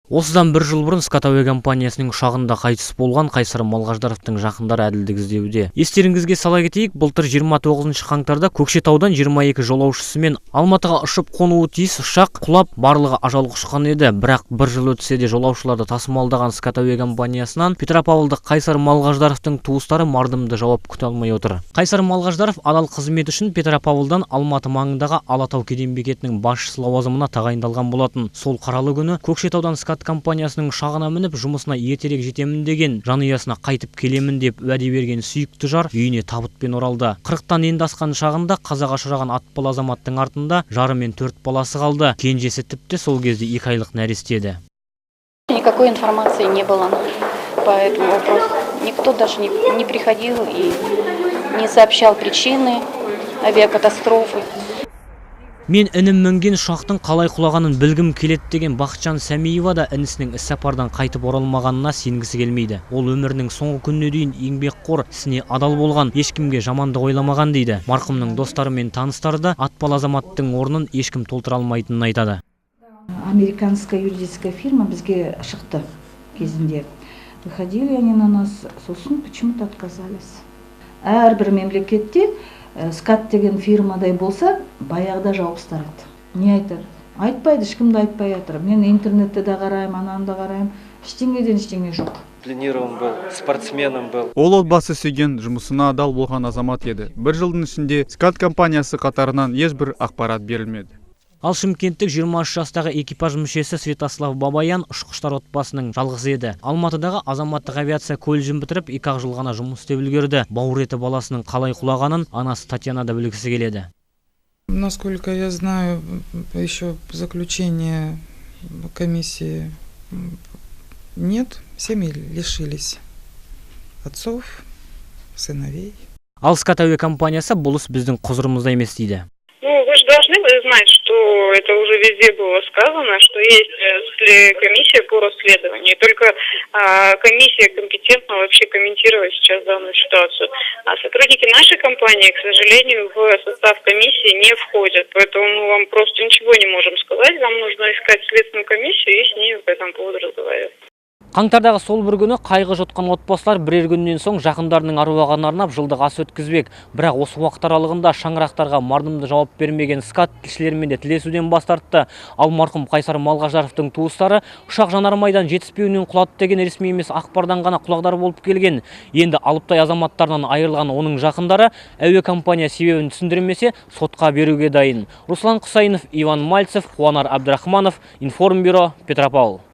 Осыдан бір жыл бұрын Скат әуе компаниясының ұшағында қайтыс болған Қайсар Малғаждаровтың жақындары әділдік іздеуде. Естеріңізге сала кетейік, былтыр 29 қаңтарда Көкшетаудан 22 жолаушысымен Алматыға ұшып қонуы тиіс ұшақ құлап, барлығы ажалға ұшқан еді. Бірақ бір жыл өтсе де жолаушыларды тасымалдаған Скат әуе компаниясынан Петропавлдық Қайсар Малғаждаровтың туыстары мардымды жауап күте алмай отыр. Қайсар Малғаждаров адал қызмет үшін Петропавлдан Алматы маңындағы Алатау кеден бекетінің басшысы лауазымына тағайындалған болатын. Сол қаралы күні Көкшетаудан Скат компаниясының ұшағына мініп, жұмысына ертерек жетемін деген, жанұясына қайтып келемін деп уәде берген сүйікті жар үйіне табытпен оралды. 40-тан енді асқан шағында қазаға ұшыраған атпал азаматтың артында жары мен 4 баласы қалды. Кенжесі тіпті сол кезде 2 айлық нәресте еді. Никакой информации не было по этому вопросу. Никто даже не приходил и не сообщал причины авиакатастрофы. Мен інім мінген ұшақтың қалай құлағанын білгім келеді деген Бақытжан Сәмиева да інісінің іс-сапардан қайтып оралмағанына сенгісі келмейді. Ол өмірінің соңғы күніне дейін еңбекқор, ісіне адал болған, ешкімге жамандық ойламаған дейді. Марқұмның достары мен таныстары да атпал азаматтың орнын ешкім толтыра алмайтынын айтады. Американская юридическая фирма бізге шықты кезінде. Выходили они на нас, сосын почему-то отказались. Әрбір мемлекетте Скат деген фирмадай болса, баяғыда жауыстырады. Не айтар? Айтпайды, ешкімді айтпай жатыр. Мен интернетте де қараймын, ананы да қараймын. Ештеңеден ештеңе жоқ. Тренирован был, спортсменом был. Ол отбасы сүйген, жұмысына адал болған азамат еді. Бір жылдың ішінде Скат компаниясы қатарынан ешбір ақпарат берілмеді. Ал Шымкенттік 23 жастағы экипаж мүшесі Святослав Бабаян ұшқыштар отбасының жалғызы еді. Алматыдағы азаматтық авиация колледжін бітіріп, 2 жыл ғана жұмыс істеп үлгерді. Бауыр еті баласының қалай құлағанын анасы Татьяна да білгісі келеді. Насколько я знаю, еще заключение комиссии нет. Семьи лишились отцов, сыновей. Ал Скат әуе компаниясы бұл іс біздің құзырымызда емес дейді. Вы же должны знать, что это уже везде было сказано, что есть комиссия по расследованию. И только комиссия компетентна вообще комментировать сейчас данную ситуацию. А сотрудники нашей компании, к сожалению, в состав комиссии не входят. Поэтому мы вам просто ничего не можем сказать. Вам нужно искать следственную комиссию и с ней по этому поводу разговаривать. Қаңтардағы сол бір күні қайғы жұтқан отбасылар бірер күннен соң жақындарының аруағына арнап жылдық ас өткізбек. Бірақ осы уақыт аралығында шаңырақтарға мардымды жауап бермеген Скат тілшілерімен де тілесуден бас тартты. Ал марқұм Қайсар Малғаждаровтың туыстары ұшақ жанармайдан жетіспеуінен құлады деген ресми емес ақпардан ғана құлағдар болып келген. Енді алыптай азаматтарынан айырылған оның жақындары әуе компания себебін түсіндірмесе сотқа беруге дайын. Руслан Құсайынов, Иван Мальцев, Қуанар Абдрахманов, Информбюро, Петропавл.